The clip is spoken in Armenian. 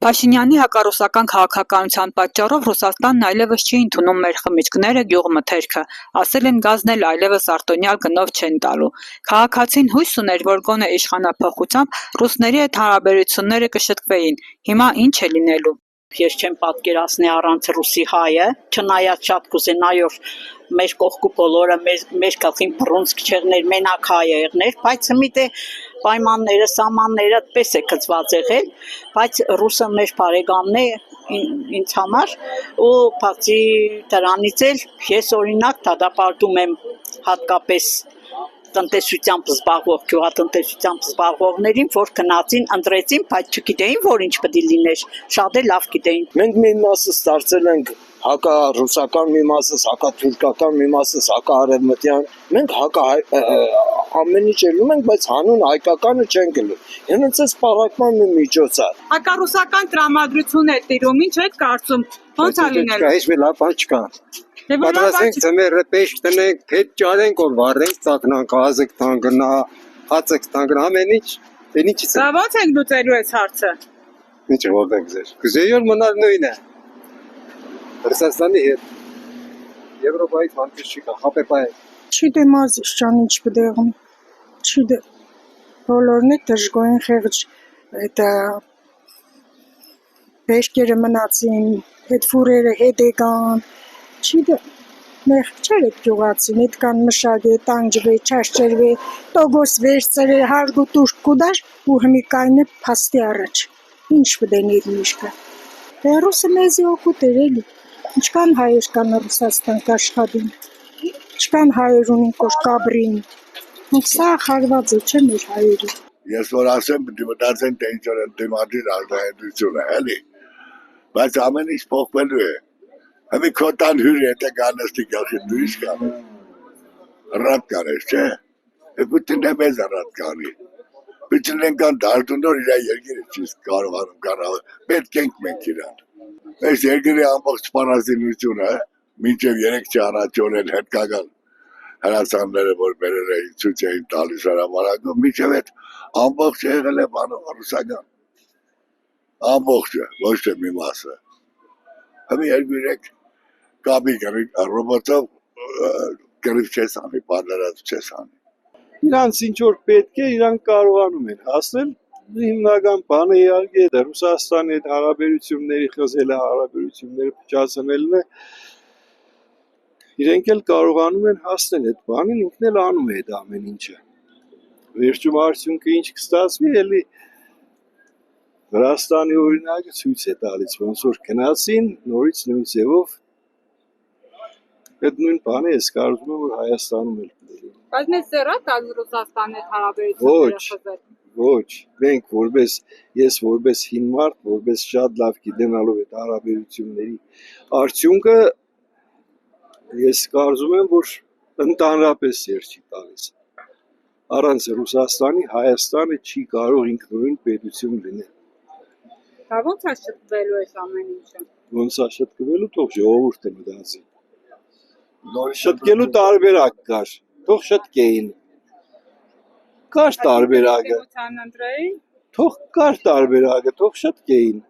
Փաշինյանի հակառուսական քաղաքականության պատճառով Ռուսաստանն այլևս չի ընդունում մեր խմիչքները, գյուղմթերքը, ասել են գազն էլ այլևս արտոնյալ գնով չեն տալու։ Քաղաքացին հույս ուներ, որ գոնե իշխանափոխությամբ ռուսների հետ հարաբերությունները կշտկվեին, հիմա ինչ է լինելու։ Ես չեմ պատկերացնի առանց ռուսի հայը, չնայած շատ կուզենայի որ մեր կողքու բոլորը մեր գլխին բռունցք չեղներ, մենակ հայ եղներ, բայց մի դե պայմանները, սահմանները այդպես է գծված եղել, բայց ռուսը մեր բարեկամն է ինձ համար ու բացի դրանից էլ ես օրինակ դատապարտում եմ հատկապես տնտեսությամբ զբաղվող գյուղատնտեսությամբ զբաղվողներին, որ գնացին, ընտրեցին, բայց չգիտեին, որ ինչ պետք է լիներ, շատ էլ լավ գիտեին։ Մենք մի մասս դարձել ենք հակառուսական, մի մասս հակաթուրքական, մի մասս հակաարևմտյան։ Մենք ամեն ինչ ելնում ենք, բայց հանուն հայկականը չենք ելնում։ Հենց այս պարակման մի միջոց է։ Հակառուսական տրամադրություն է տիրում, ինչ եք կարծում, ոնց է լինել։ Այս մի լավ բան չկա։ Պատրաստենք ծմերը պեշտ տնենք, փետ ճարենք, որ վառենք, ծակնանք, ազգ տանգնա, հացեք տանգնա, ամեն ինչ, այն ինչից է։ Դա ոնց եք լուծելու այս հարցը։ Ինչ որտեղ ձեր։ Գզեյոր մնալ նույնն է։ Ռուսաստանի հետ։ Եվրոպայից մանքից չի կա, հապեպայ։ Չգիտեմ ազիջան ինչ բդեղում։ Չգիտեմ։ Բոլորն է դժգոհին խեղճ այդ բեշկերը մնացին, այդ ֆուրերը հետ եկան։ Չգիտեմ։ Մեր չէր այդ գյուղացին, այդ կան մշակի, տանջվե, չաշճրվե, տոգոս վերցրե, հարգուտուշ կուդար ու հմիկայնը փաստի առաջ։ Ինչ բդեներ միշկը։ Ռուսը մեզի օգուտ էր էլի։ Ինչքան հայեր կան Ռուսաստան կաշխատին։ Ինչքան հայեր ունին կոշկաբրին։ Մենք սա խարված է, չէ՞ մեր հայերի։ Ես որ ասեմ, մտածեն թե ինչ որ դիմադրի արտահայտություն է, էլի։ Բայց ամեն ինչ փոխվելու է։ Հəmi քոտան հյուր է դա գանստի գախի դուրս կան։ Ռատ կարես, չէ։ Պետք է մեզ ռատ կանի։ Պետք է կան դարտունոր իր երկիրը չի կարողանում պետք ենք մենք իրան։ Այս երկրի ամբողջ սպառազինությունը մինչև 3 ճանաչորեն հետքական հրացանները որ բերել էին ցույց էին տալիս հրամարակում մինչև այդ ամբողջ եղել է բանով ռուսական։ Ամբողջը, ոչ թե մի մասը։ Հəmi երկրեք կաբի ռոբոտով գրիվ չես անի, բادرած չես անի։ Իրանց ինչ որ պետք է, իրանք կարողանում են հասնել հիմնական բանը իհարկե դա Ռուսաստանի հետ հարաբերությունների խզելը, հարաբերությունները փչացնելն է։ Իրենք էլ կարողանում են հասնել այդ բանին, ինքն էլ անում է այդ ամեն ինչը։ Վերջում արդյունքը ինչ կստացվի, էլի Վրաստանի օրինակը ցույց է տալիս, ոնց որ գնացին նորից նույն ձևով այդ նույն բանը ես կարծում եմ որ Հայաստանում էլ կլինի։ Բայց մեզ ձեռա տալ Ռուսաստանի հետ հարաբերությունները խզել։ Ոչ, մենք ես որպես հին մարդ, որպես շատ լավ գիտենալով այդ հարաբերությունների արդյունքը ես կարծում եմ որ ընդհանրապես երբ չի տալիս։ Առանց Ռուսաստանի Հայաստանը չի կարող ինքնուրույն պետություն լինել։ Դա ոնց է շտկվելու այս ամեն ինչը։ Ոնց է շտկվելու, թող ժողովուրդը մտածի։ Շտկելու տարբերակ կար, թող շտկեին։ Կար տարբերակը։ Թող կար տարբերակը, թող շտկեին։